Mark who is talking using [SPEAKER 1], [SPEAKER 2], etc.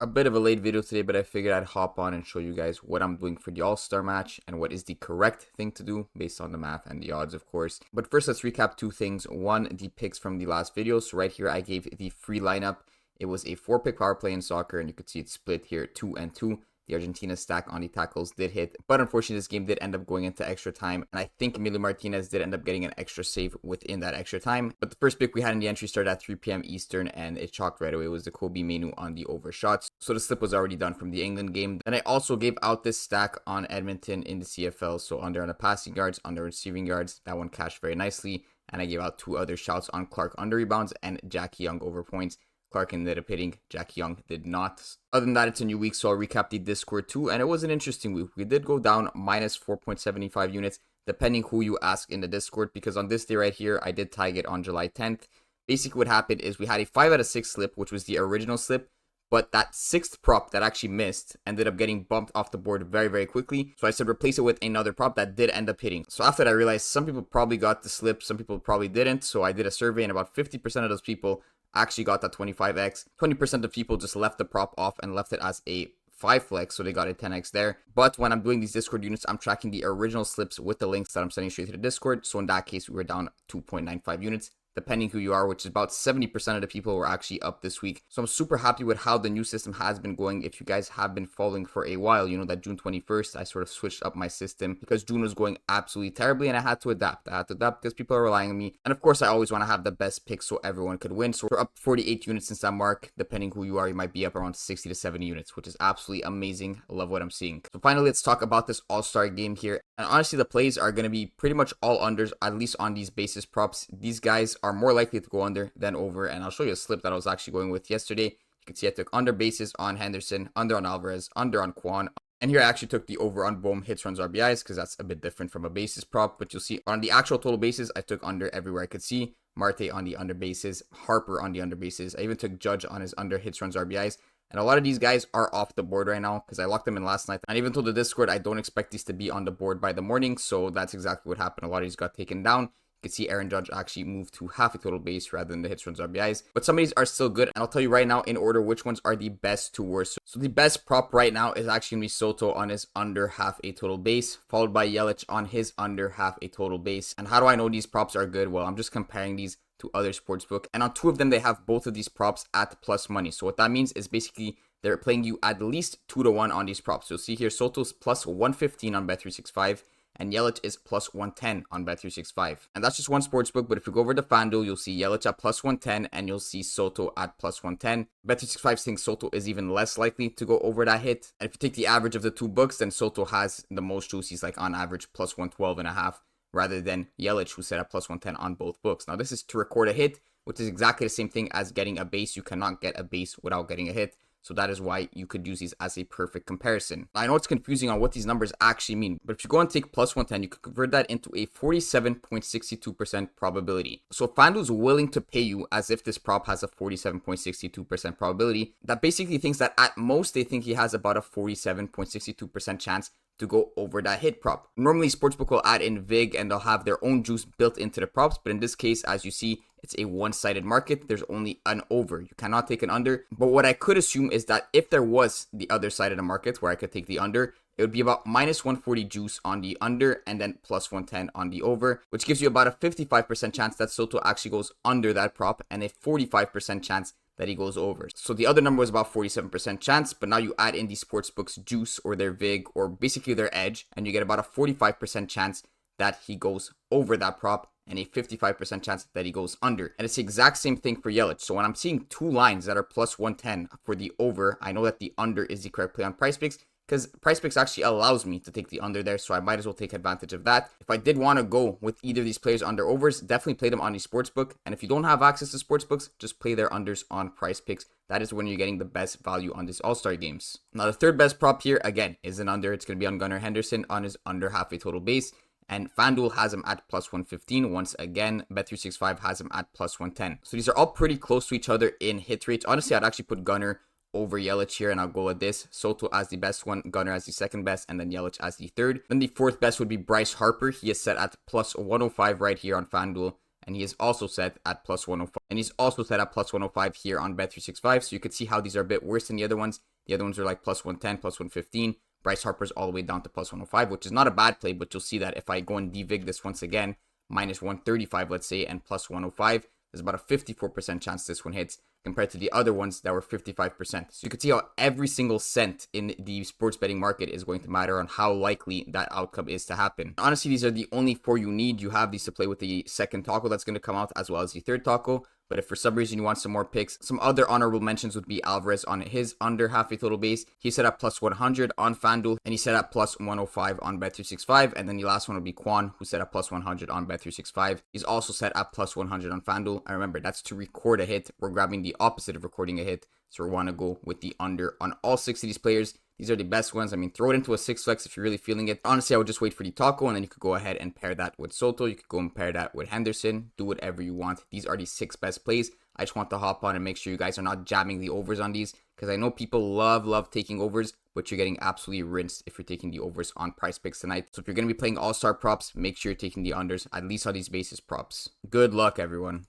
[SPEAKER 1] A bit of a late video today, but I figured I'd hop on and show you guys what I'm doing for the All-Star match and what is the correct thing to do based on the math and the odds, of course. But first, let's recap two things. One, the picks from the last video. So right here, I gave the free lineup. It was a 4-pick power play in soccer, and you could see it split here 2 and 2. The Argentina stack on the tackles did hit, but unfortunately this game did end up going into extra time, and I think Emilio Martinez did end up getting an extra save within that extra time. But the first pick we had in the entry started at 3 p.m. Eastern, and it chalked right away. It was the Kobe Menu on the overshots, so the slip was already done from the England game. Then I also gave out this stack on Edmonton in the CFL, so under on the passing yards, under receiving yards. That one cashed very nicely, and I gave out 2 other shouts on Clark under rebounds and Jackie Young over points. Clark ended up hitting, Jack Young did not. Other than that, it's a new week, so I'll recap the Discord too, and it was an interesting week. We did go down minus 4.75 units, depending who you ask in the Discord, because on this day right here, I did tag it on July 10th. Basically what happened is we had a 5 out of 6 slip, which was the original slip, but that 6th prop that actually missed ended up getting bumped off the board very, very quickly. So I said replace it with another prop that did end up hitting. So after that, I realized some people probably got the slip, some people probably didn't. So I did a survey, and about 50% of those people actually got that 25x. 20% of people just left the prop off and left it as a 5 flex, so they got a 10x there. But when I'm doing these Discord units, I'm tracking the original slips with the links that I'm sending straight to the Discord. So in that case, we were down 2.95 units. Depending who you are, which is about 70% of the people were actually up this week. So I'm super happy with how the new system has been going. If you guys have been following for a while, you know that June 21st, I sort of switched up my system because June was going absolutely terribly, and I had to adapt. Because people are relying on me. And of course, I always want to have the best picks so everyone could win. So we're up 48 units since that mark. Depending who you are, you might be up around 60 to 70 units, which is absolutely amazing. I love what I'm seeing. So finally, let's talk about this All-Star game here. And honestly, the plays are going to be pretty much all unders, at least on these basis props. These guys are more likely to go under than over, and I'll show you a slip that I was actually going with yesterday. You can see I took under bases on Henderson, under on Alvarez, under on Quan, and here I actually took the over on Bohm, hits, runs, RBIs, because that's a bit different from a basis prop. But you'll see on the actual total bases, I took under everywhere I could see. Marte on the under bases, Harper on the under bases. I even took Judge on his under, hits, runs, RBIs. And a lot of these guys are off the board right now because I locked them in last night. And even told the Discord, I don't expect these to be on the board by the morning. So that's exactly what happened. A lot of these got taken down. You can see Aaron Judge actually moved to half a total base rather than the hits, runs, RBIs. But some of these are still good. And I'll tell you right now in order which ones are the best to worst. So the best prop right now is actually going to be Soto on his under half a total base, followed by Yelich on his under half a total base. And how do I know these props are good? Well, I'm just comparing these to other sportsbook. And on 2 of them, they have both of these props at plus money. So what that means is basically they're playing you at least 2 to 1 on these props. You'll see here Soto's plus 115 on Bet365 and Yelich is plus 110 on Bet365. And that's just one sportsbook, but if you go over to FanDuel, you'll see Yelich at plus 110 and you'll see Soto at plus 110. Bet365 thinks Soto is even less likely to go over that hit. And if you take the average of the 2 books, then Soto has the most juice. He's like on average plus 112.5 rather than Yelich, who set at plus 110 on both books. Now this is to record a hit, which is exactly the same thing as getting a base. You cannot get a base without getting a hit. So that is why you could use these as a perfect comparison. I know it's confusing on what these numbers actually mean, but if you go and take plus 110, you can convert that into a 47.62% probability. So if FanDuel's willing to pay you as if this prop has a 47.62% probability, that basically thinks that at most they think he has about a 47.62% chance to go over that hit prop. Normally, Sportsbook will add in VIG and they'll have their own juice built into the props, but in this case, as you see, it's a one-sided market. There's only an over. You cannot take an under. But what I could assume is that if there was the other side of the market where I could take the under, it would be about minus 140 juice on the under and then plus 110 on the over, which gives you about a 55% chance that Soto actually goes under that prop and a 45% chance that he goes over. So the other number was about 47% chance, but now you add in the sportsbook's juice or their VIG or basically their edge, and you get about a 45% chance that he goes over that prop and a 55% chance that he goes under. And it's the exact same thing for Yelich. So when I'm seeing 2 lines that are plus 110 for the over, I know that the under is the correct play on Prizepicks, because Prizepicks actually allows me to take the under there, so I might as well take advantage of that. If I did want to go with either of these players under overs, definitely play them on the sportsbook. And if you don't have access to sportsbooks, just play their unders on Prizepicks. That is when you're getting the best value on these All-Star games. Now, the third best prop here, again, is an under. It's going to be on Gunnar Henderson on his under half a total base. And FanDuel has him at plus 115. Once again, Bet365 has him at plus 110. So these are all pretty close to each other in hit rates. Honestly, I'd actually put Gunnar over Yelich here, and I'll go with this. Soto as the best one, Gunnar as the second best, and then Yelich as the third. Then the fourth best would be Bryce Harper. He is set at plus 105 right here on FanDuel. and he is also set at plus 105. And he's also set at plus 105 here on Bet365. So you could see how these are a bit worse than the other ones. The other ones are like plus 110, plus 115. Bryce Harper's all the way down to plus 105, which is not a bad play, but you'll see that if I go and devig this once again, minus 135, let's say, and plus 105, there's about a 54% chance this one hits compared to the other ones that were 55%. So you can see how every single cent in the sports betting market is going to matter on how likely that outcome is to happen. Honestly, these are the only 4 you need. You have these to play with the second taco that's going to come out as well as the third taco. But if for some reason you want some more picks, some other honorable mentions would be Alvarez on his under half a total base. He's set at plus 100 on FanDuel, and he's set at plus 105 on Bet365. And then the last one would be Quan, who's set at plus 100 on Bet365. He's also set at plus 100 on FanDuel. And remember, that's to record a hit. We're grabbing the opposite of recording a hit. So we want to go with the under on all 6 of these players. These are the best ones. I mean, throw it into a 6 flex if you're really feeling it. Honestly, I would just wait for the taco, and then you could go ahead and pair that with Soto. You could go and pair that with Henderson. Do whatever you want. These are the 6 best plays. I just want to hop on and make sure you guys are not jamming the overs on these, because I know people love taking overs, but you're getting absolutely rinsed if you're taking the overs on Prizepicks tonight. So if you're going to be playing all-star props, make sure you're taking the unders, at least on these basis props. Good luck, everyone.